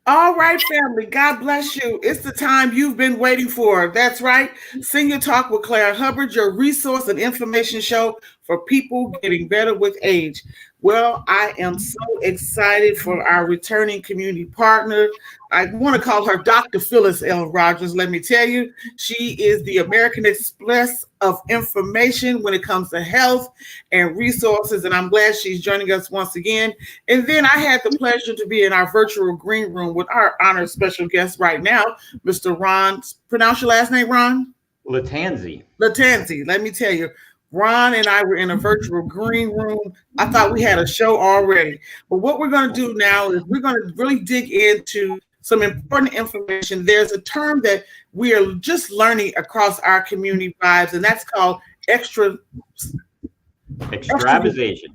All right, family. God bless you. It's the time you've been waiting for. That's right. Senior Talk with Claire Hubbard, your resource and information show for people getting better with age. Well, I am so excited for our returning community partner. I want to call her Dr. Phyllis L. Rogers. Let me tell you, she is the American Express of information when it comes to health and resources. And I'm glad she's joining us once again. And then I had the pleasure to be in our virtual green room with our honored special guest right now, Mr. Ron. Pronounce your last name, Ron? Latanzi. Latanzi. Let me tell you, Ron and I were in a virtual green room. I thought we had a show already. But what we're going to do now is we're going to really dig into some important information. There's a term that we are just learning across our community vibes, and that's called Extravasation.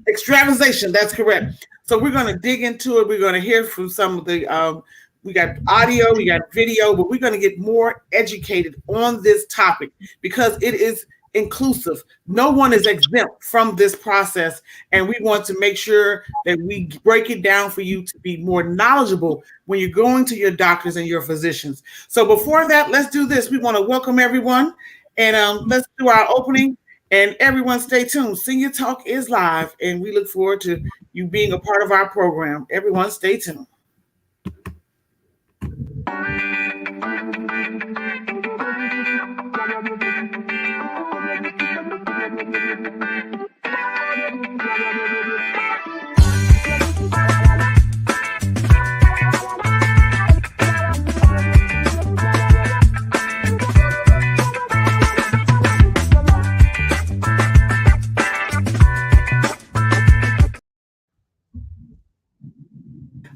Extravasation, that's correct. So we're going to dig into it. We're going to hear from some of the, we got audio, we got video, but we're going to get more educated on this topic because it is inclusive. No one is exempt from this process, and we want to make sure that we break it down for you to be more knowledgeable when you're going to your doctors and your physicians. So before that, let's do this. We want to welcome everyone, and let's do our opening. And everyone stay tuned. Senior Talk is live, and we look forward to you being a part of our program. Everyone stay tuned.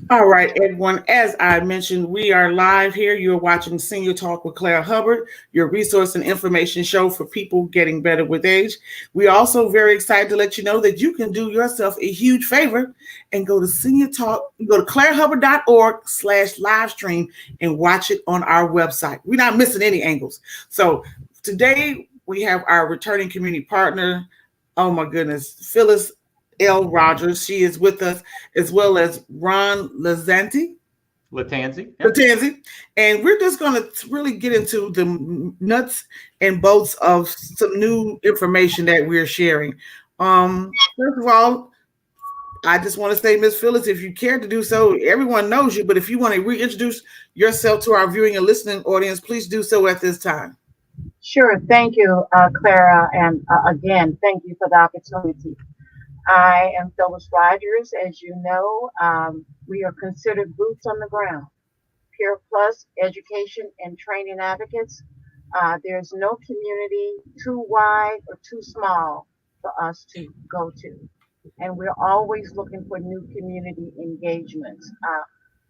All right, everyone. As I mentioned, we are live here. You're watching Senior Talk with Claire Hubbard, your resource and information show for people getting better with age. We're also very excited to let you know that you can do yourself a huge favor and go to Senior Talk, go to clairehubbard.org/livestream and watch it on our website. We're not missing any angles. So today we have our returning community partner. Oh my goodness, Phyllis L. Rogers. She is with us, as well as Ron Latanzi. Yep. Latanzi. And we're just going to really get into the nuts and bolts of some new information that we're sharing. First of all, I just want to say, Miss Phyllis, if you care to do so, everyone knows you, but if you want to reintroduce yourself to our viewing and listening audience, please do so at this time. Sure. Thank you, Clara. And again, thank you for the opportunity. I am Phyllis Rogers. As you know, we are considered boots on the ground, Peer Plus education and training advocates. There's no community too wide or too small for us to go to. And we're always looking for new community engagements.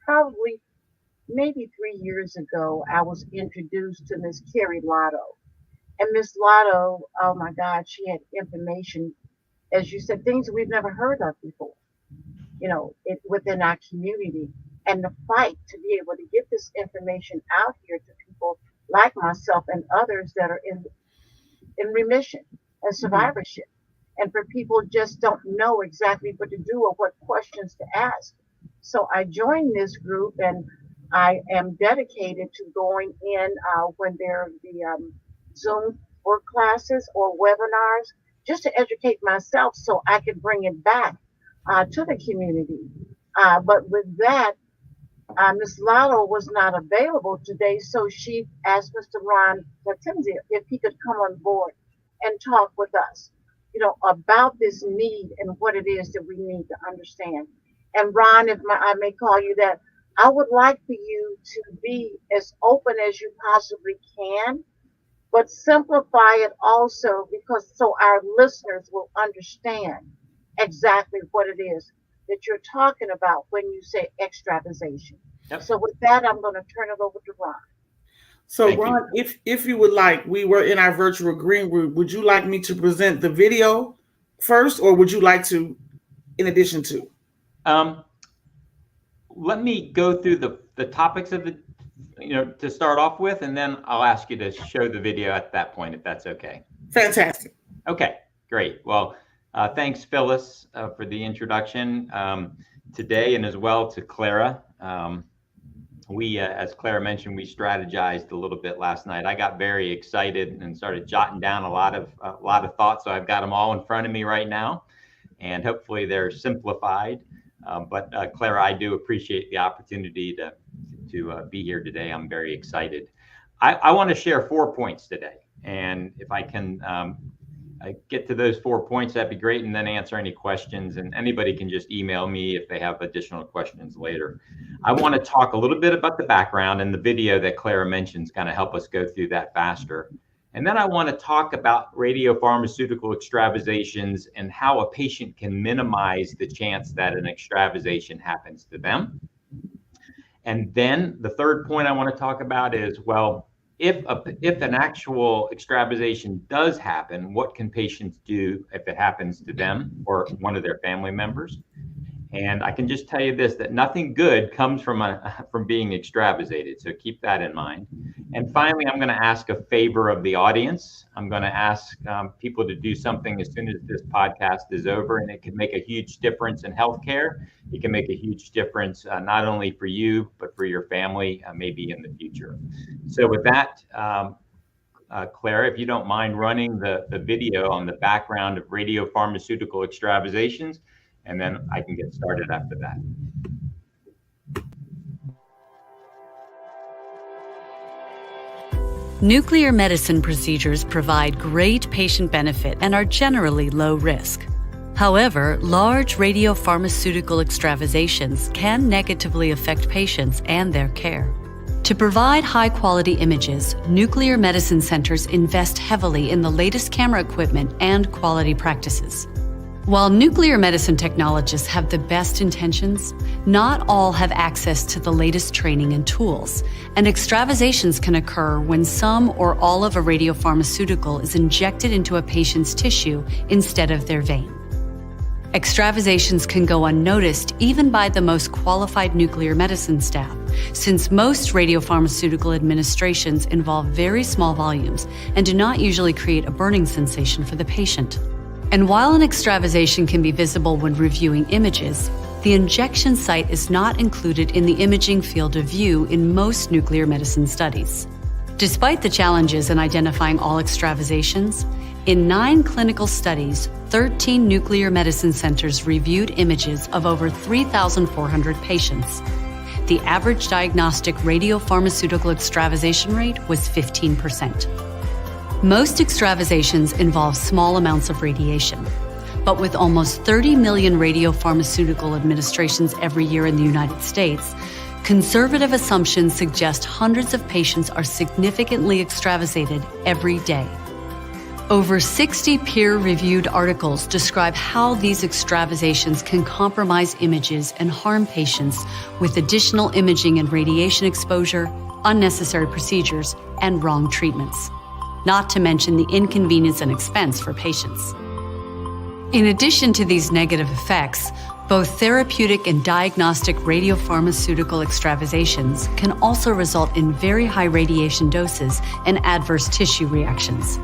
Probably maybe 3 years ago, I was introduced to Miss Carrie Lotto. And Miss Lotto, oh my God, she had information, as you said, things we've never heard of before, within our community. And the fight to be able to get this information out here to people like myself and others that are in remission and survivorship. And for people just don't know exactly what to do or what questions to ask. So I joined this group, and I am dedicated to going in when there are the Zoom work classes or webinars, just to educate myself so I could bring it back to the community. But with that, Ms. Lotto was not available today, so she asked Mr. Ron Latanzi if he could come on board and talk with us, about this need and what it is that we need to understand. And Ron, if I may call you that, I would like for you to be as open as you possibly can, but simplify it also, because so our listeners will understand exactly what it is that you're talking about when you say extravasation. Yep. So with that, I'm going to turn it over to Ron. So Ron, if you would like, we were in our virtual green room. Would you like me to present the video first, or would you like to, in addition to? Let me go through the topics of the, to start off with, and then I'll ask you to show the video at that point, if that's okay. Fantastic. Okay, great. Well, Thanks, Phyllis, for the introduction today, and as well to Clara. As Clara mentioned, we strategized a little bit last night. I got very excited and started jotting down a lot of thoughts. So I've got them all in front of me right now, and hopefully they're simplified. But Clara, I do appreciate the opportunity to be here today. I'm very excited. I want to share 4 points today, and if I can get to those 4 points, that'd be great, and then answer any questions. And anybody can just email me if they have additional questions later. I want to talk a little bit about the background, and the video that Clara mentioned is going to help us go through that faster. And then I want to talk about radiopharmaceutical extravasations and how a patient can minimize the chance that an extravasation happens to them. And then the third point I want to talk about is, well, if an actual extravasation does happen, what can patients do if it happens to them or one of their family members? And I can just tell you this, that nothing good comes from being extravasated. So keep that in mind. And finally, I'm going to ask a favor of the audience. I'm going to ask people to do something as soon as this podcast is over, and it can make a huge difference in healthcare. It can make a huge difference, not only for you, but for your family, maybe in the future. So with that, Clara, if you don't mind running the video on the background of radiopharmaceutical extravasations, and then I can get started after that. Nuclear medicine procedures provide great patient benefit and are generally low risk. However, large radiopharmaceutical extravasations can negatively affect patients and their care. To provide high-quality images, nuclear medicine centers invest heavily in the latest camera equipment and quality practices. While nuclear medicine technologists have the best intentions, not all have access to the latest training and tools, and extravasations can occur when some or all of a radiopharmaceutical is injected into a patient's tissue instead of their vein. Extravasations can go unnoticed even by the most qualified nuclear medicine staff, since most radiopharmaceutical administrations involve very small volumes and do not usually create a burning sensation for the patient. And while an extravasation can be visible when reviewing images, the injection site is not included in the imaging field of view in most nuclear medicine studies. Despite the challenges in identifying all extravasations, in 9 clinical studies, 13 nuclear medicine centers reviewed images of over 3,400 patients. The average diagnostic radiopharmaceutical extravasation rate was 15%. Most extravasations involve small amounts of radiation, but with almost 30 million radiopharmaceutical administrations every year in the United States, conservative assumptions suggest hundreds of patients are significantly extravasated every day. Over 60 peer-reviewed articles describe how these extravasations can compromise images and harm patients with additional imaging and radiation exposure, unnecessary procedures, and wrong treatments, not to mention the inconvenience and expense for patients. In addition to these negative effects, both therapeutic and diagnostic radiopharmaceutical extravasations can also result in very high radiation doses and adverse tissue reactions.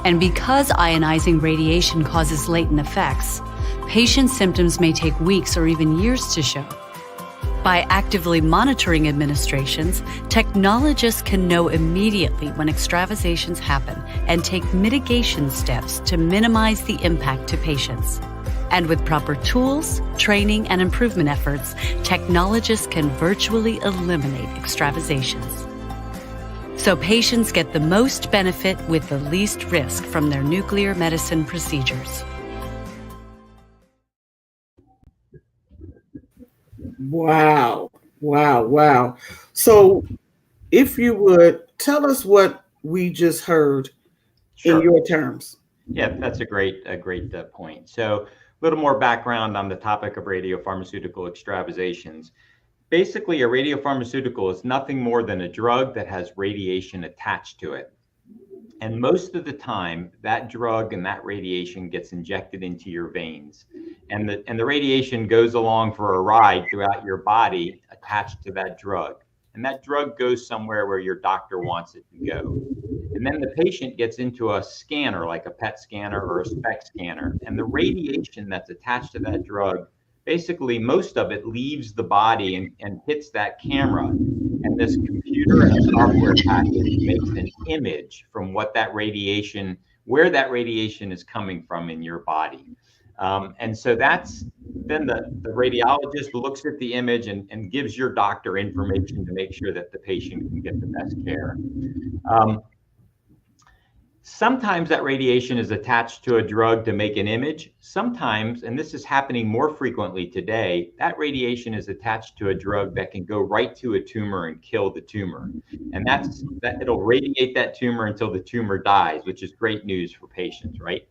And because ionizing radiation causes latent effects, patient symptoms may take weeks or even years to show. By actively monitoring administrations, technologists can know immediately when extravasations happen and take mitigation steps to minimize the impact to patients. And with proper tools, training, and improvement efforts, technologists can virtually eliminate extravasations. So patients get the most benefit with the least risk from their nuclear medicine procedures. Wow. Wow. Wow. So if you would tell us what we just heard in your terms. Yeah, that's a great point. So a little more background on the topic of radiopharmaceutical extravasations. Basically, a radiopharmaceutical is nothing more than a drug that has radiation attached to it. And most of the time, that drug and that radiation gets injected into your veins. And the radiation goes along for a ride throughout your body attached to that drug. And that drug goes somewhere where your doctor wants it to go. And then the patient gets into a scanner, like a PET scanner or a SPECT scanner. And the radiation that's attached to that drug, basically most of it leaves the body and hits that camera. And this computer and a software package makes an image from what that radiation, where that radiation is coming from in your body. And so then the radiologist looks at the image and gives your doctor information to make sure that the patient can get the best care. Sometimes that radiation is attached to a drug to make an image. Sometimes, and this is happening more frequently today, that radiation is attached to a drug that can go right to a tumor and kill the tumor. And that it'll radiate that tumor until the tumor dies, which is great news for patients, right?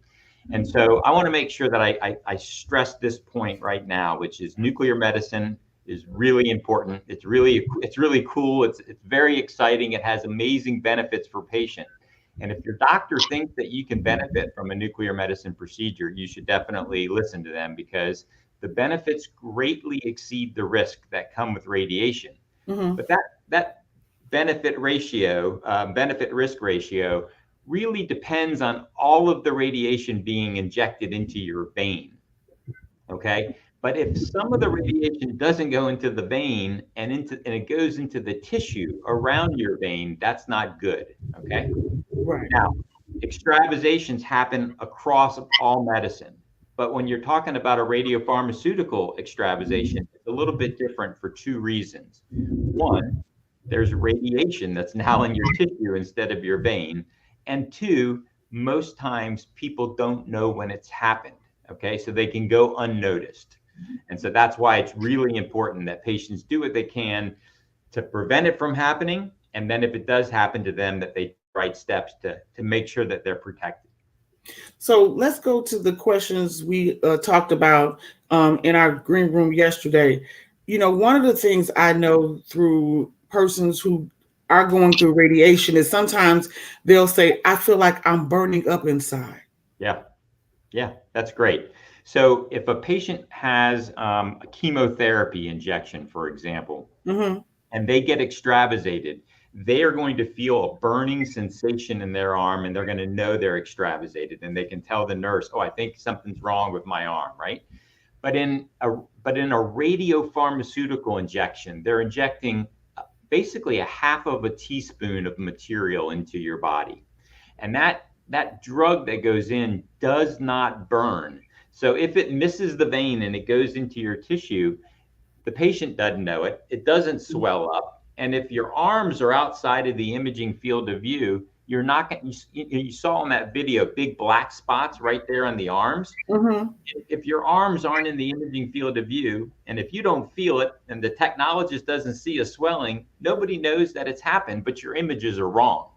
And so I want to make sure that I stress this point right now, which is nuclear medicine is really important. It's really cool. It's very exciting. It has amazing benefits for patients. And if your doctor thinks that you can benefit from a nuclear medicine procedure, you should definitely listen to them, because the benefits greatly exceed the risk that come with radiation. Mm-hmm. But that benefit risk ratio really depends on all of the radiation being injected into your vein. Okay. But if some of the radiation doesn't go into the vein and it goes into the tissue around your vein, that's not good. Okay. Right. Now, extravasations happen across all medicine. But when you're talking about a radiopharmaceutical extravasation, it's a little bit different for two reasons. One, there's radiation that's now in your tissue instead of your vein. And two, most times people don't know when it's happened. Okay, so they can go unnoticed. And so that's why it's really important that patients do what they can to prevent it from happening. And then if it does happen to them, that they take the right steps to make sure that they're protected. So let's go to the questions we talked about in our green room yesterday. You know, one of the things I know through persons who are going through radiation is sometimes they'll say, I feel like I'm burning up inside. Yeah, that's great. So if a patient has a chemotherapy injection, for example, mm-hmm. and they get extravasated, they are going to feel a burning sensation in their arm, and they're going to know they're extravasated, and they can tell the nurse, oh, I think something's wrong with my arm, right? But in a radiopharmaceutical injection, they're injecting basically a half of a teaspoon of material into your body. And that drug that goes in does not burn. So if it misses the vein and it goes into your tissue, the patient doesn't know it. It doesn't swell up. And if your arms are outside of the imaging field of view, you're not going. You saw in that video big black spots right there on the arms. Mm-hmm. If your arms aren't in the imaging field of view, and if you don't feel it, and the technologist doesn't see a swelling, nobody knows that it's happened. But your images are wrong.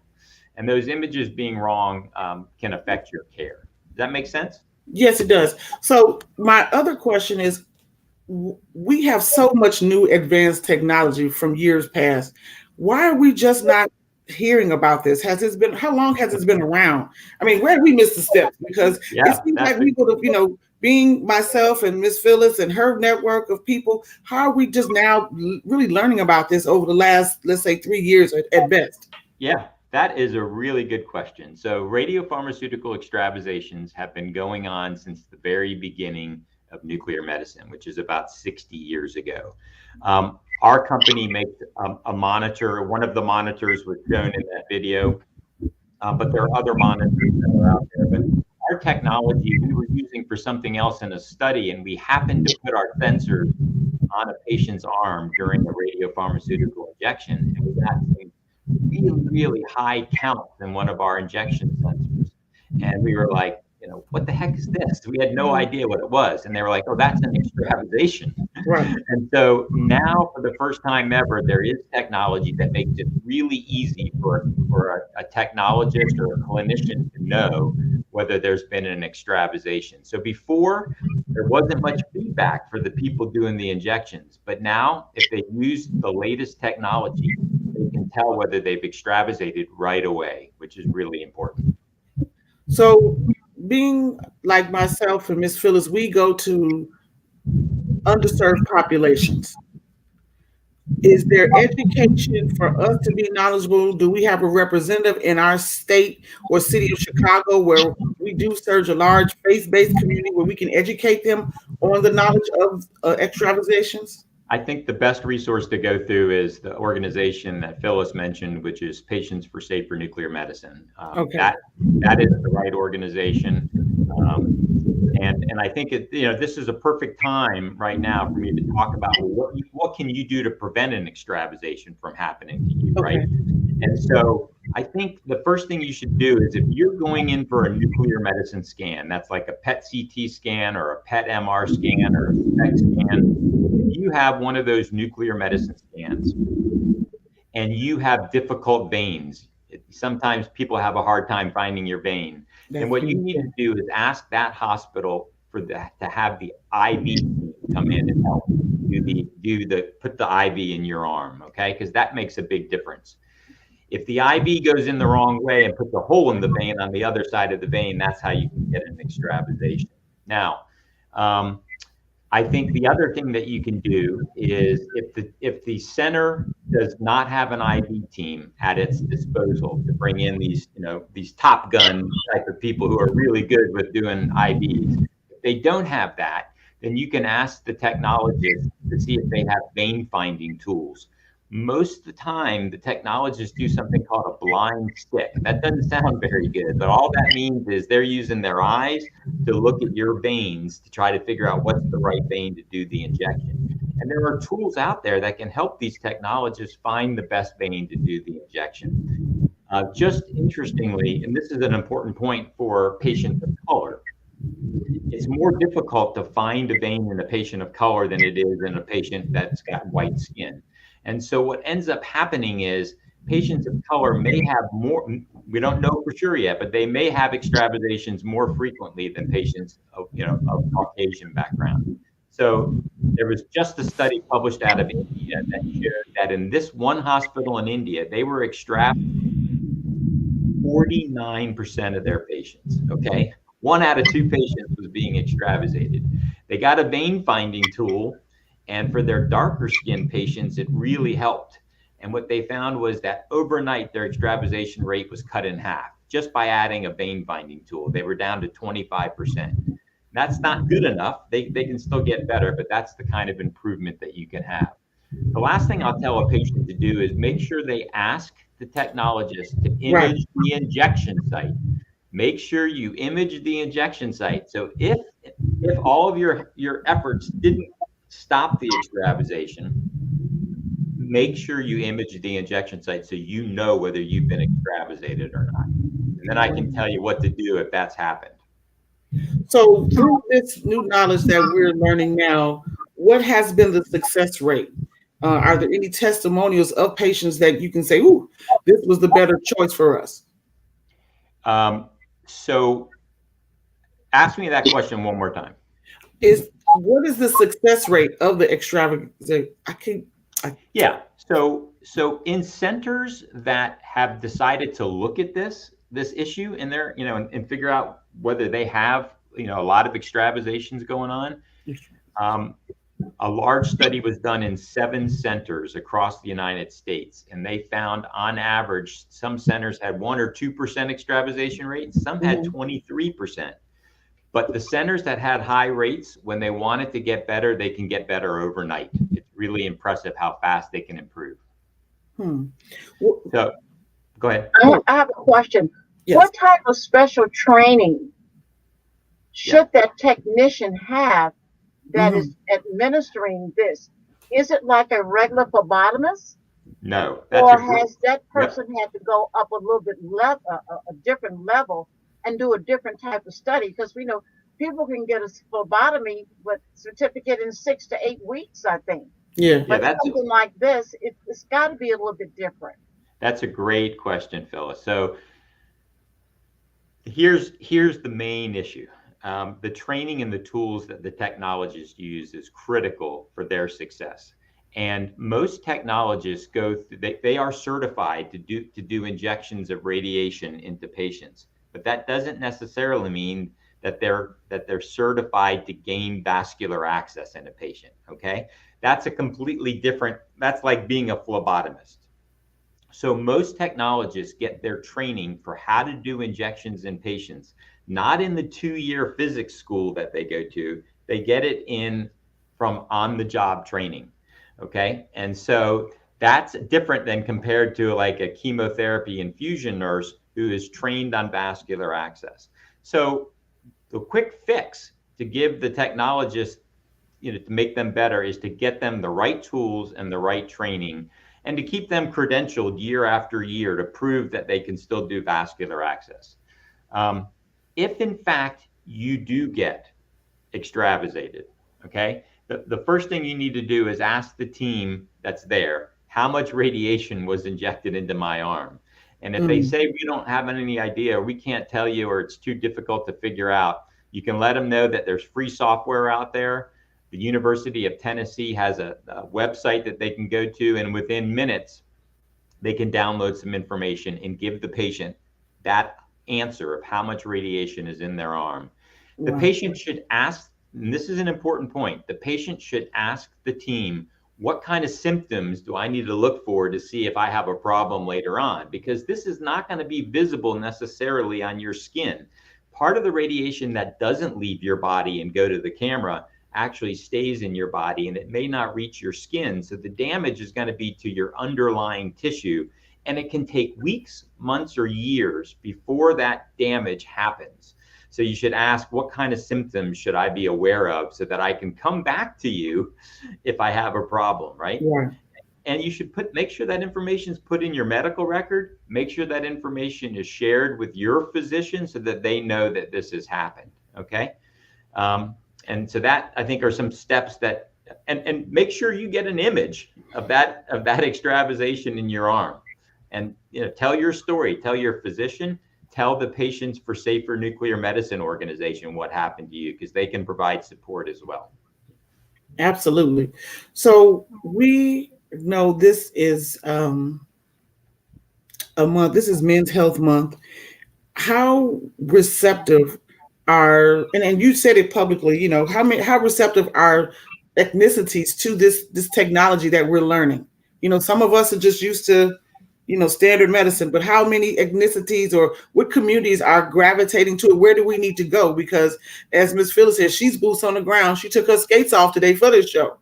And those images being wrong can affect your care. Does that make sense? Yes, it does. So my other question is, we have so much new advanced technology from years past. Why are we just not hearing about this? How long has this been around? I mean, where have we missed the steps? Because it seems like we would have, being myself and Miss Phyllis and her network of people, how are we just now really learning about this over the last, let's say, 3 years at best? Yeah. That is a really good question. So radiopharmaceutical extravasations have been going on since the very beginning of nuclear medicine, which is about 60 years ago. Our company makes a monitor. One of the monitors was shown in that video, but there are other monitors that are out there. But our technology we were using for something else in a study, and we happened to put our sensors on a patient's arm during the radiopharmaceutical injection, and we got really high counts in one of our injection sensors. And we were like, what the heck is this? We had no idea what it was. And they were like, oh, that's an extravasation. Right. And so now for the first time ever, there is technology that makes it really easy for a technologist or a clinician to know whether there's been an extravasation. So before, there wasn't much feedback for the people doing the injections. But now, if they use the latest technology, they can tell whether they've extravasated right away, which is really important. So being like myself and Miss Phyllis, we go to underserved populations. Is there education for us to be knowledgeable? Do we have a representative in our state or city of Chicago where we do serve a large faith-based community where we can educate them on the knowledge of extravasations? I think the best resource to go through is the organization that Phyllis mentioned, which is Patients for Safer Nuclear Medicine. Okay. That is the right organization. And I think this is a perfect time right now for me to talk about what can you do to prevent an extravasation from happening to you, right? And so I think the first thing you should do is, if you're going in for a nuclear medicine scan, that's like a PET CT scan or a PET MR scan or a SPECT scan, if you have one of those nuclear medicine scans and you have difficult veins, sometimes people have a hard time finding your vein. And what you need to do is ask that hospital to have the IV come in and help put the IV in your arm, okay? Because that makes a big difference. If the IV goes in the wrong way and puts a hole in the vein on the other side of the vein, that's how you can get an extravasation. Now, I think the other thing that you can do is, if the center does not have an IV team at its disposal to bring in these Top Gun type of people who are really good with doing IVs, if they don't have that, then you can ask the technologist to see if they have vein finding tools. Most of the time, the technologists do something called a blind stick. That doesn't sound very good, but all that means is they're using their eyes to look at your veins to try to figure out what's the right vein to do the injection. And there are tools out there that can help these technologists find the best vein to do the injection. Just interestingly, and this is an important point for patients of color, it's more difficult to find a vein in a patient of color than it is in a patient that's got white skin. And so what ends up happening is patients of color may have more, we don't know for sure yet, but they may have extravasations more frequently than patients of Caucasian background. So there was just a study published out of India that showed that in this one hospital in India, they were extravasating 49% of their patients, okay? 1 out of 2 patients was being extravasated. They got a vein finding tool, and for their darker skinned patients, it really helped. And what they found was that overnight, their extravasation rate was cut in half just by adding a vein finding tool. They were down to 25%. That's not good enough. They can still get better, but that's the kind of improvement that you can have. The last thing I'll tell a patient to do is make sure they ask the technologist to image the injection site. Make sure you image the injection site. So if all of your efforts didn't stop the extravasation, make sure you image the injection site so you know whether you've been extravasated or not. And then I can tell you what to do if that's happened. So through this new knowledge that we're learning now, what has been the success rate? Are there any testimonials of patients that you can say, ooh, this was the better choice for us? So ask me that question one more time. What is the success rate of the extravagation? Yeah. So in centers that have decided to look at this issue in their, and figure out whether they have, a lot of extravasations going on. A large study was done in 7 centers across the United States, and they found on average, some centers had 1 or 2% extravasation rate, some had 23%. But the centers that had high rates, when they wanted to get better, they can get better overnight. It's really impressive how fast they can improve. So, go ahead. I have a question. Yes. What type of special training should that technician have that is administering this? Is it like a regular phlebotomist? No. Or has that person had to go up a little bit a different level and do a different type of study? Because we know people can get a phlebotomy with certificate in 6 to 8 weeks, I think. Yeah. But something like this, it's got to be a little bit different. That's a great question, Phyllis. So here's the main issue. The training and the tools that the technologists use is critical for their success. And most technologists they are certified to do injections of radiation into patients. But that doesn't necessarily mean that they're certified to gain vascular access in a patient. Okay, that's a completely different. That's like being a phlebotomist. So most technologists get their training for how to do injections in patients, not in the 2-year physics school that they go to. They get it in from on-the-job training. Okay, and so that's different than compared to like a chemotherapy infusion nurse who is trained on vascular access. So the quick fix to give the technologists, to make them better, is to get them the right tools and the right training, and to keep them credentialed year after year to prove that they can still do vascular access. If in fact you do get extravasated, okay, the first thing you need to do is ask the team that's there, how much radiation was injected into my arm? And if they say, we don't have any idea, we can't tell you, or it's too difficult to figure out, you can let them know that there's free software out there. The University of Tennessee has a website that they can go to, and within minutes, they can download some information and give the patient that answer of how much radiation is in their arm. The patient should ask, and this is an important point, the patient should ask the team, what kind of symptoms do I need to look for to see if I have a problem later on? Because this is not going to be visible necessarily on your skin. Part of the radiation that doesn't leave your body and go to the camera actually stays in your body, and it may not reach your skin. So the damage is going to be to your underlying tissue, and it can take weeks, months, or years before that damage happens. So you should ask, what kind of symptoms should I be aware of so that I can come back to you if I have a problem, right? Yeah. And you should make sure that information is put in your medical record. Make sure that information is shared with your physician so that they know that this has happened, okay? And so that, I think, are some steps that, and make sure you get an image of that extravasation in your arm. And tell your story, tell your physician, tell the Patients for Safer Nuclear Medicine organization what happened to you, because they can provide support as well. Absolutely. So we know this is a month, this is Men's Health Month. How receptive are, and you said it publicly, how receptive are ethnicities to this technology that we're learning? Some of us are just used to standard medicine, but how many ethnicities or what communities are gravitating to it? Where do we need to go? Because as Ms. Phyllis said, she's boots on the ground. She took her skates off today for this show.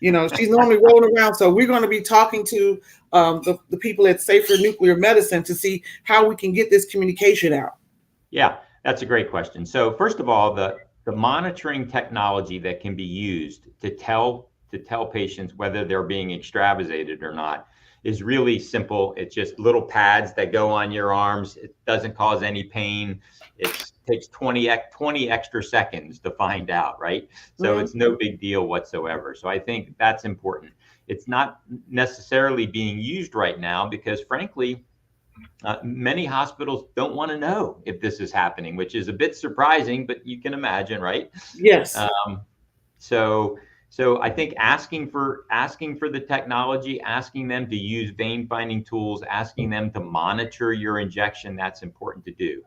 She's normally rolling around. So we're going to be talking to the people at Safer Nuclear Medicine to see how we can get this communication out. Yeah, that's a great question. So first of all, the monitoring technology that can be used to tell patients whether they're being extravasated or not is really simple. It's just little pads that go on your arms. It doesn't cause any pain. It takes 20 extra seconds to find out, right? So it's no big deal whatsoever. So I think that's important. It's not necessarily being used right now because, frankly, many hospitals don't want to know if this is happening, which is a bit surprising, but you can imagine, right? Yes. So I think asking for the technology, asking them to use vein finding tools, asking them to monitor your injection, that's important to do.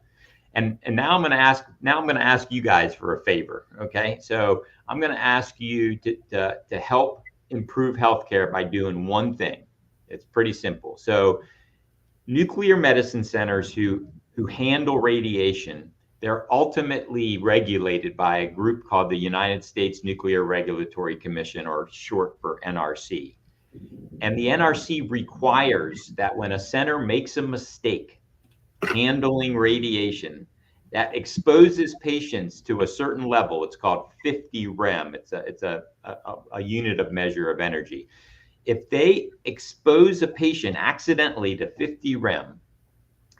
And now I'm going to ask you guys for a favor. Okay. So I'm going to ask you to help improve healthcare by doing one thing. It's pretty simple. So nuclear medicine centers who handle radiation, they're ultimately regulated by a group called the United States Nuclear Regulatory Commission, or short for NRC. And the NRC requires that when a center makes a mistake handling radiation that exposes patients to a certain level, it's called 50 rem. It's a unit of measure of energy. If they expose a patient accidentally to 50 rem,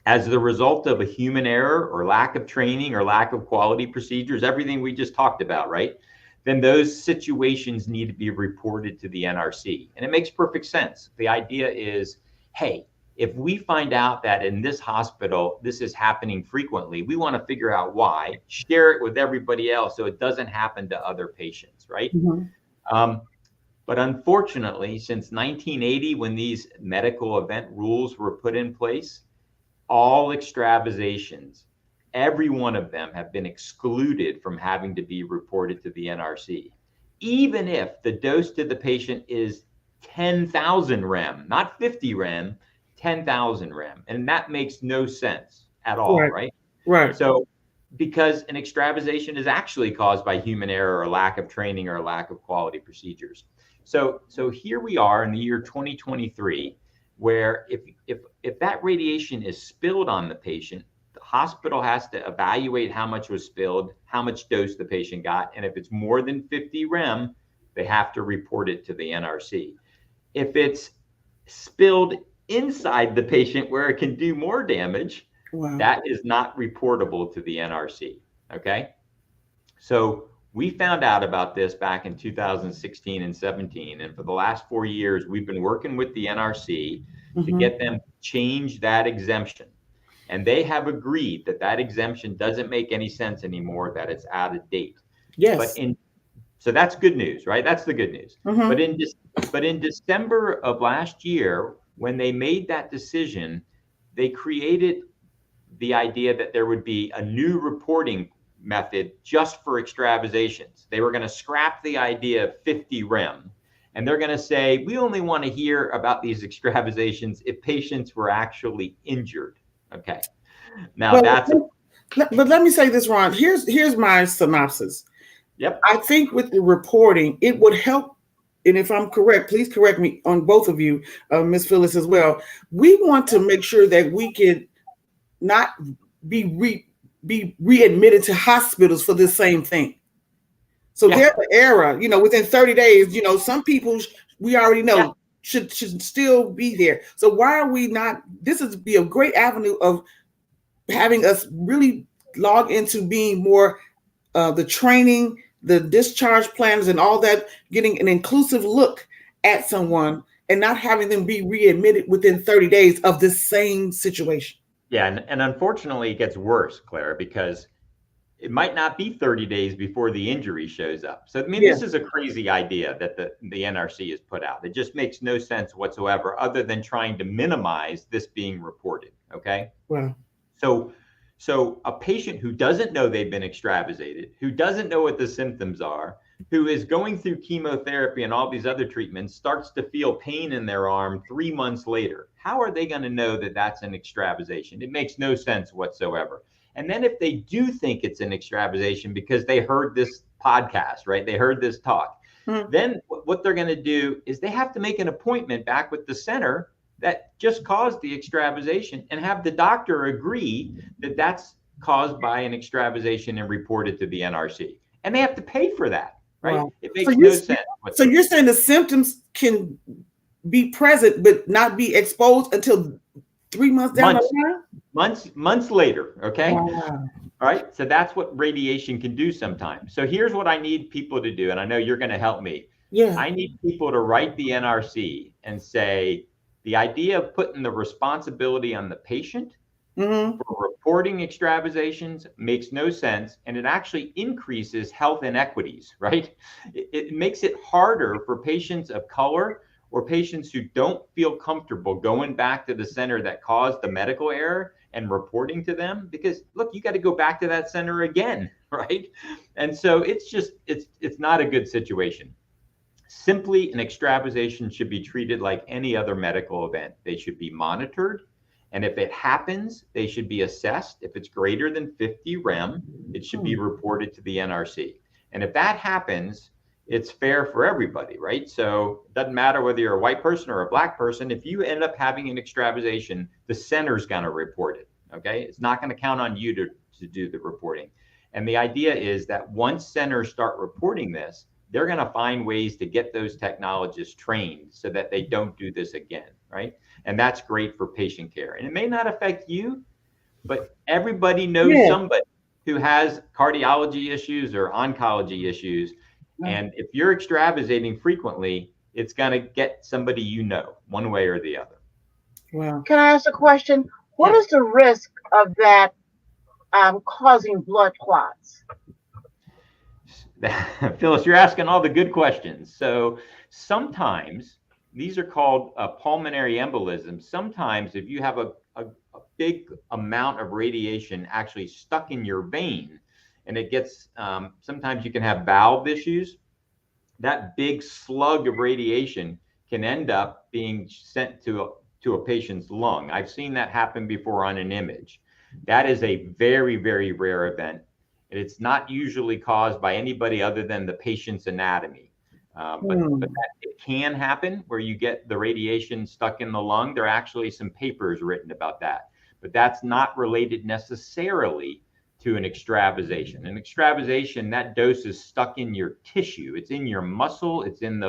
as the result of a human error or lack of training or lack of quality procedures, everything we just talked about, right? Then those situations need to be reported to the NRC. And it makes perfect sense. The idea is, hey, if we find out that in this hospital, this is happening frequently, we want to figure out why, share it with everybody else so it doesn't happen to other patients, right? But unfortunately, since 1980, when these medical event rules were put in place, all extravasations every one of them have been excluded from having to be reported to the NRC, even if the dose to the patient is 10,000 rem, not 50 rem, 10,000 rem. And that makes no sense at all, right? Right. So because an extravasation is actually caused by human error or lack of training or lack of quality procedures. So here we are in the year 2023, where if that radiation is spilled on the patient, the hospital has to evaluate how much was spilled, how much dose the patient got, and if it's more than 50 rem, they have to report it to the NRC. If it's spilled inside the patient where it can do more damage, that is not reportable to the NRC, okay? So we found out about this back in 2016 and 17, and for the last 4 years, we've been working with the NRC to get them to change that exemption. And they have agreed that that exemption doesn't make any sense anymore, that it's out of date. Yes. So that's good news, right? That's the good news. But in December of last year, when they made that decision, they created the idea that there would be a new reporting method just for extravasations. They were going to scrap the idea of 50 rem, and they're going to say, we only want to hear about these extravasations if patients were actually injured. Okay. Now but let me say this, Ron. Here's my synopsis. Yep. I think with the reporting, it would help. And if I'm correct, please correct me on both of you, Ms. Phyllis as well. We want to make sure that we can not be readmitted to hospitals for this same thing. So there's an error, within 30 days, some people we already know should still be there. So why are we not? This would be a great avenue of having us really log into being more the training, the discharge plans and all that, getting an inclusive look at someone and not having them be readmitted within 30 days of this same situation. Yeah, and unfortunately it gets worse, Clara, because it might not be 30 days before the injury shows up. So, I mean, this is a crazy idea that the NRC has put out. It just makes no sense whatsoever, other than trying to minimize this being reported, okay? Wow. So a patient who doesn't know they've been extravasated, who doesn't know what the symptoms are, who is going through chemotherapy and all these other treatments, starts to feel pain in their arm 3 months later. How are they going to know that that's an extravasation? It makes no sense whatsoever. And then if they do think it's an extravasation because they heard this podcast, right? They heard this talk. Then what they're going to do is they have to make an appointment back with the center that just caused the extravasation and have the doctor agree that that's caused by an extravasation and report it to the NRC. And they have to pay for that, right? Wow. It makes no sense. So you're saying the symptoms can be present but not be exposed until 3 months down the line? Months later, okay? Wow. All right, so that's what radiation can do sometimes. So here's what I need people to do, and I know you're going to help me. Yeah. I need people to write the NRC and say, the idea of putting the responsibility on the patient for reporting extravasations makes no sense, and it actually increases health inequities, right? It makes it harder for patients of color or patients who don't feel comfortable going back to the center that caused the medical error and reporting to them, because look, you got to go back to that center again, right? And so it's not a good situation. Simply, an extravasation should be treated like any other medical event. They should be monitored. And if it happens, they should be assessed. If it's greater than 50 rem, it should be reported to the NRC. And if that happens, it's fair for everybody, right? So it doesn't matter whether you're a white person or a black person. If you end up having an extravasation, the center's going to report it, okay? It's not going to count on you to do the reporting. And the idea is that once centers start reporting this, they're going to find ways to get those technologists trained so that they don't do this again, right? And that's great for patient care. And it may not affect you, but everybody knows somebody who has cardiology issues or oncology issues. And if you're extravasating frequently, it's going to get somebody you know, one way or the other. Wow. Can I ask a question? What is the risk of that causing blood clots? Phyllis, you're asking all the good questions. So sometimes these are called pulmonary embolisms. Sometimes if you have a big amount of radiation actually stuck in your vein, and it gets, sometimes you can have valve issues. That big slug of radiation can end up being sent to a patient's lung. I've seen that happen before on an image. That is a very, very rare event. And it's not usually caused by anybody other than the patient's anatomy. But it can happen where you get the radiation stuck in the lung. There are actually some papers written about that, but that's not related necessarily to an extravasation. An extravasation, that dose is stuck in your tissue. It's in your muscle. It's in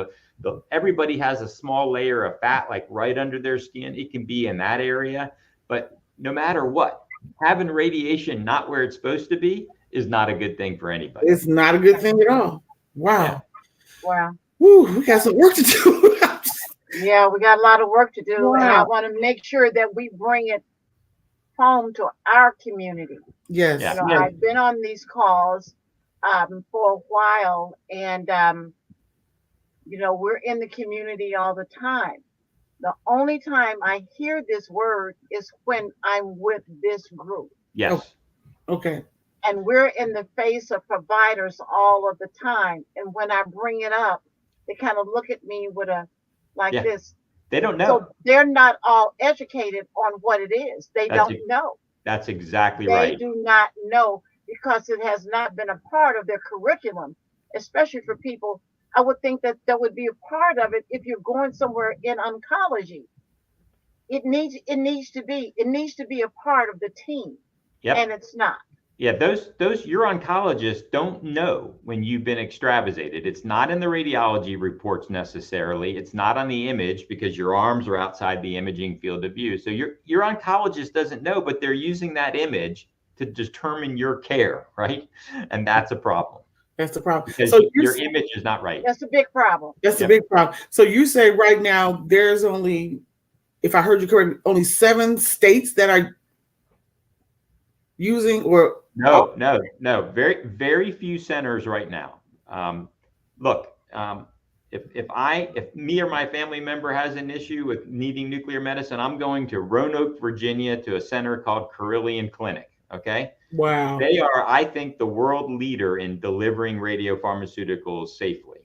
everybody has a small layer of fat, like right under their skin. It can be in that area, but no matter what, having radiation not where it's supposed to be is not a good thing for anybody. It's not a good thing at all. Wow. Yeah. Wow. Woo, we got some work to do. Yeah, we got a lot of work to do. Wow. And I want to make sure that we bring it home to our community. Yes. Yeah. You know, I've been on these calls for a while, and you know, we're in the community all the time. The only time I hear this word is when I'm with this group. Yes. Okay. And we're in the face of providers all of the time. And when I bring it up, they kind of look at me with Yeah. this. They don't know. So they're not all educated on what it is. They don't know. That's exactly They right. do not know because it has not been a part of their curriculum, especially for people. I would think that would be a part of it if you're going somewhere in oncology. It needs to be a part of the team. Yep. And it's not. Yeah, those your oncologists don't know when you've been extravasated. It's not in the radiology reports necessarily. It's not on the image because your arms are outside the imaging field of view. So your oncologist doesn't know, but they're using that image to determine your care, right? And that's a problem. That's the problem. Because So your image is not right. That's a big problem. That's a big problem. So you say right now there's only, if I heard you correctly, only 7 states that are using or No. Very, very few centers right now. Look, if me or my family member has an issue with needing nuclear medicine, I'm going to Roanoke, Virginia, to a center called Carilion Clinic. Okay. wow. They are, I think, the world leader in delivering radiopharmaceuticals safely.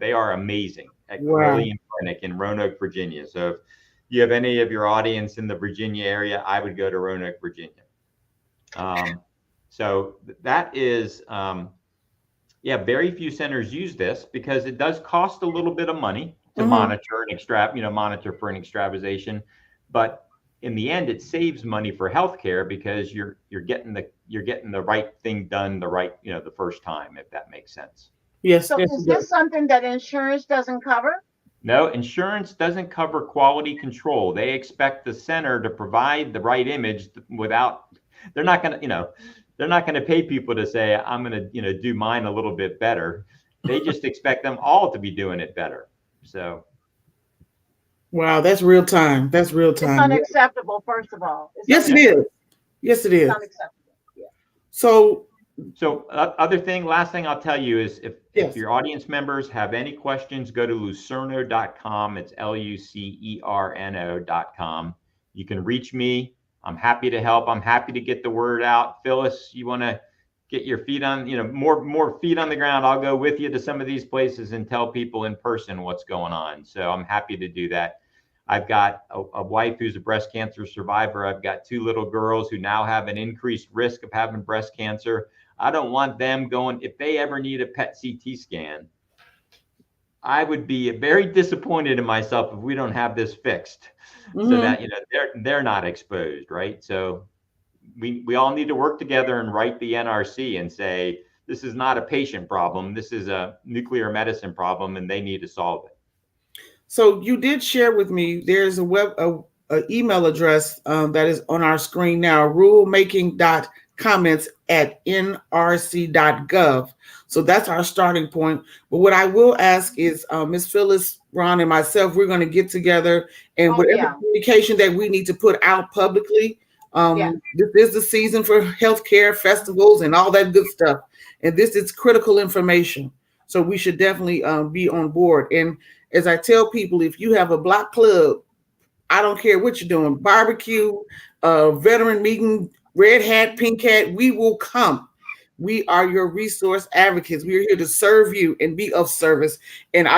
They are amazing at Carilion Clinic in Roanoke, Virginia. So if you have any of your audience in the Virginia area, I would go to Roanoke, Virginia. So that is, very few centers use this because it does cost a little bit of money to monitor monitor for an extravasation, but in the end, it saves money for healthcare because you're getting the right thing done the first time, if that makes sense. Yes. So yes, is yes. this something that insurance doesn't cover? No, insurance doesn't cover quality control. They expect the center to provide the right image without. They're not going to pay people to say, I'm going to do mine a little bit better. They just expect them all to be doing it better. So. Wow, that's real time. That's real It's time. unacceptable, first of all. Yes, it is. Yes, it is. It's unacceptable. Yeah. So last thing I'll tell you is if Yes. your audience members have any questions, go to lucerno.com. It's LUCERNO.com. You can reach me. I'm happy to help. I'm happy to get the word out. Phyllis, you want to get your feet on, more feet on the ground. I'll go with you to some of these places and tell people in person what's going on. So I'm happy to do that. I've got a wife who's a breast cancer survivor. I've got 2 little girls who now have an increased risk of having breast cancer. I don't want them going, if they ever need a PET CT scan, I would be very disappointed in myself if we don't have this fixed so that, they're not exposed, right? So we all need to work together and write the NRC and say, this is not a patient problem. This is a nuclear medicine problem and they need to solve it. So you did share with me, there's a email address that is on our screen now, rulemaking.comments@nrc.gov. So that's our starting point. But what I will ask is Ms. Phyllis, Ron, and myself, we're going to get together and whatever communication that we need to put out publicly. This is the season for healthcare festivals and all that good stuff. And this is critical information. So we should definitely be on board. And as I tell people, if you have a block club I don't care what you're doing, barbecue, veteran meeting, red hat, pink hat, we will come. We are your resource advocates. We are here to serve you and be of service. And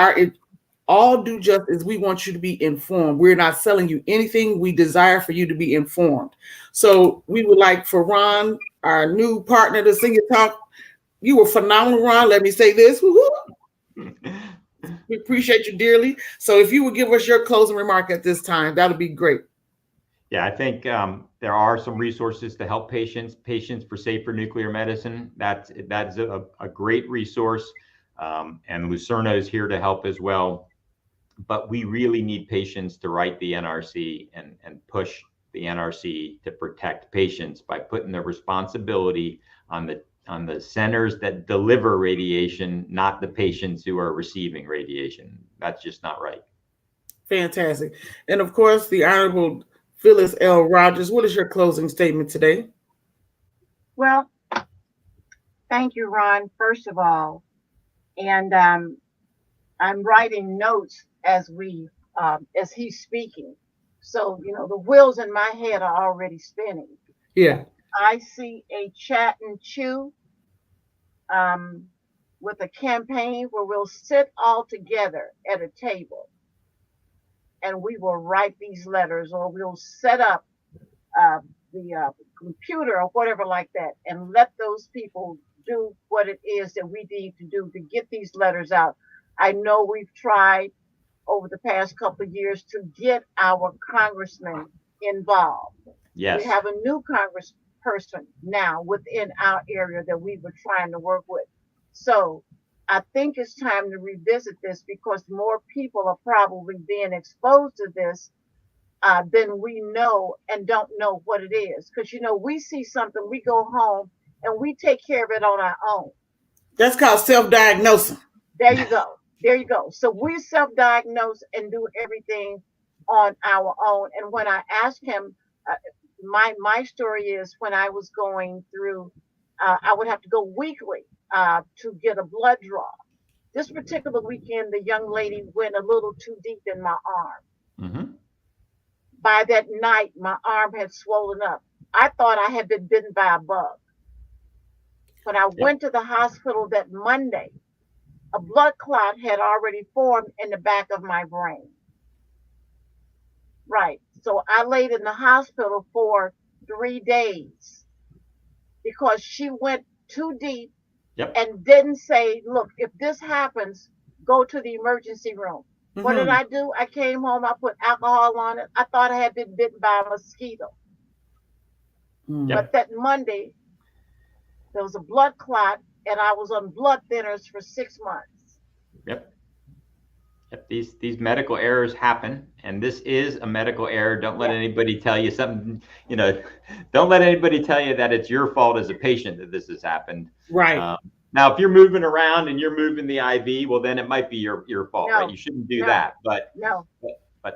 all due justice, we want you to be informed. We're not selling you anything. We desire for you to be informed. So we would like for Ron, our new partner to Sing Your Talk. You were phenomenal, Ron. Let me say this. Woo-hoo. We appreciate you dearly. So if you would give us your closing remark at this time, that would be great. Yeah, I think there are some resources to help Patients for Safer Nuclear Medicine. That's a great resource, and Lucerno is here to help as well. But we really need patients to write the NRC and push the NRC to protect patients by putting the responsibility on the centers that deliver radiation, not the patients who are receiving radiation. That's just not right. Fantastic. And of course, the Honorable Phyllis L. Rogers, what is your closing statement today? Well, thank you, Ron, first of all. And I'm writing notes as he's speaking. So, the wheels in my head are already spinning. Yeah. I see a chat and chew with a campaign where we'll sit all together at a table and we will write these letters, or we'll set up the computer or whatever like that, and let those people do what it is that we need to do to get these letters out. I know we've tried over the past couple of years to get our congressmen involved. Yes. We have a new congressperson now within our area that we were trying to work with. So I think it's time to revisit this, because more people are probably being exposed to this than we know and don't know what it is. Because, we see something, we go home and we take care of it on our own. That's called self-diagnosing. There you go. There you go. So we self-diagnose and do everything on our own. And when I asked him, my story is when I was going through, I would have to go weekly to get a blood draw. This particular weekend, the young lady went a little too deep in my arm. Mm-hmm. By that night, my arm had swollen up. I thought I had been bitten by a bug. When I went to the hospital that Monday, a blood clot had already formed in the back of my brain. Right. So I laid in the hospital for 3 days because she went too deep. Yep. And didn't say, look, if this happens, go to the emergency room. Mm-hmm. What did I do? I came home, I put alcohol on it. I thought I had been bitten by a mosquito. Mm-hmm. But that Monday, there was a blood clot, and I was on blood thinners for 6 months. Yep. These medical errors happen, and this is a medical error. Don't let anybody tell you something, don't let anybody tell you that it's your fault as a patient that this has happened. Right. Now, if you're moving around and you're moving the IV, well, then it might be your fault, right? You shouldn't do that. But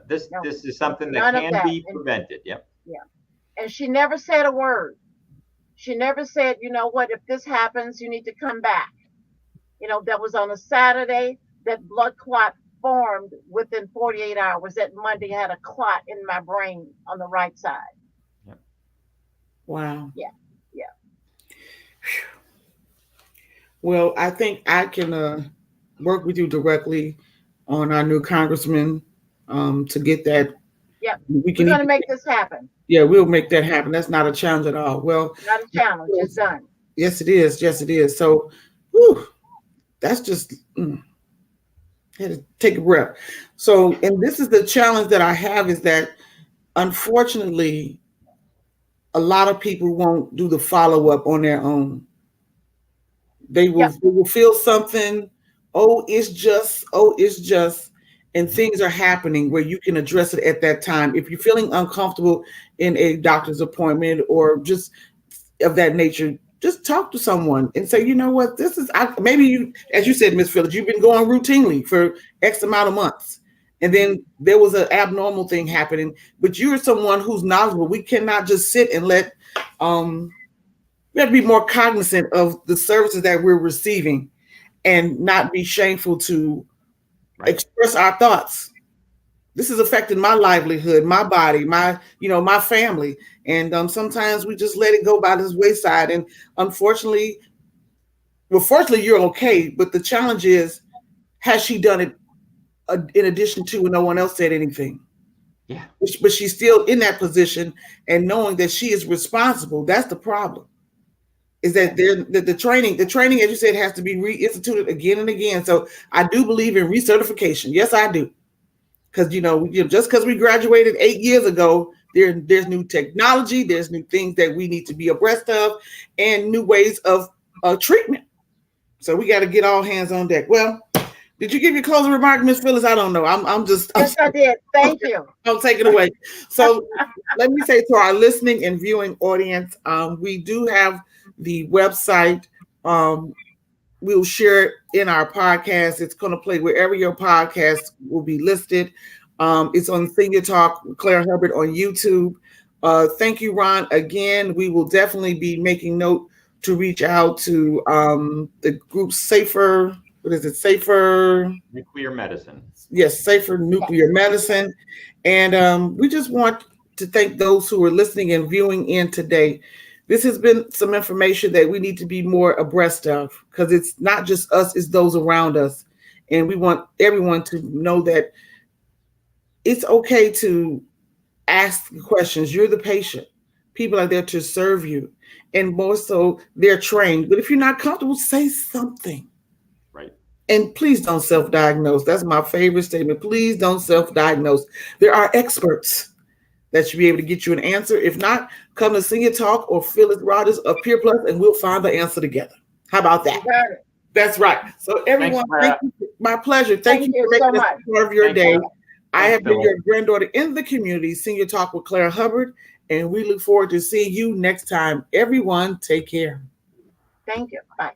this is something that can be prevented. Yep. Yeah. And she never said a word. She never said, you know what, if this happens, you need to come back. That was on a Saturday. That blood clot formed within 48 hours. That Monday I had a clot in my brain on the right side. Yep. Wow. Yeah. Well, I think I can work with you directly on our new congressman to get that. Yeah, we're going to make this happen. Yeah, we'll make that happen. That's not a challenge at all. Well, not a challenge. It's done. Yes, it is. Yes, it is. So, that's just had to take a breath. So, and this is the challenge that I have, is that unfortunately, a lot of people won't do the follow-up on their own. They will feel something. It's just, and things are happening where you can address it at that time. If you're feeling uncomfortable in a doctor's appointment or just of that nature, just talk to someone and say, you know what, this is, maybe you, as you said, Ms. Phillips, you've been going routinely for X amount of months. And then there was an abnormal thing happening, but you're someone who's knowledgeable. We cannot just sit and let, we have to be more cognizant of the services that we're receiving and not be shameful to express our thoughts. This is affecting my livelihood, my body, my family. And sometimes we just let it go by this wayside. And unfortunately, fortunately, you're okay. But the challenge is, has she done it in addition to when no one else said anything? Yeah. But she's still in that position, and knowing that she is responsible. That's the problem. Is that the training, as you said, has to be reinstituted again and again. So I do believe in recertification. Yes, I do. Because just because we graduated 8 years ago, there's new technology, there's new things that we need to be abreast of, and new ways of treatment. So we got to get all hands on deck. Well, did you give your closing remark, Ms. Phyllis? I don't know. Yes, I did. Thank you. I'll take it away. So let me say to our listening and viewing audience, we do have the website. We'll share it in our podcast. It's going to play wherever your podcast will be listed. It's on Senior Talk with Claire Hubbard on YouTube. Thank you, Ron. Again, we will definitely be making note to reach out to the group Safer. What is it? Safer Nuclear Medicine. Yes, Safer Nuclear Medicine. And we just want to thank those who are listening and viewing in today. This has been some information that we need to be more abreast of, because it's not just us, it's those around us. And we want everyone to know that it's okay to ask questions. You're the patient. People are there to serve you. And more so, they're trained. But if you're not comfortable, say something. Right. And please don't self-diagnose. That's my favorite statement. Please don't self-diagnose. There are experts that should be able to get you an answer. If not, come to Senior Talk or Phyllis Rogers of Peer Plus, and we'll find the answer together. How about that? That's right. So everyone, thank you. My pleasure. Thank you for making this part of your day. I have been your granddaughter in the community, Senior Talk with Claire Hubbard, and we look forward to seeing you next time. Everyone, take care. Thank you. Bye.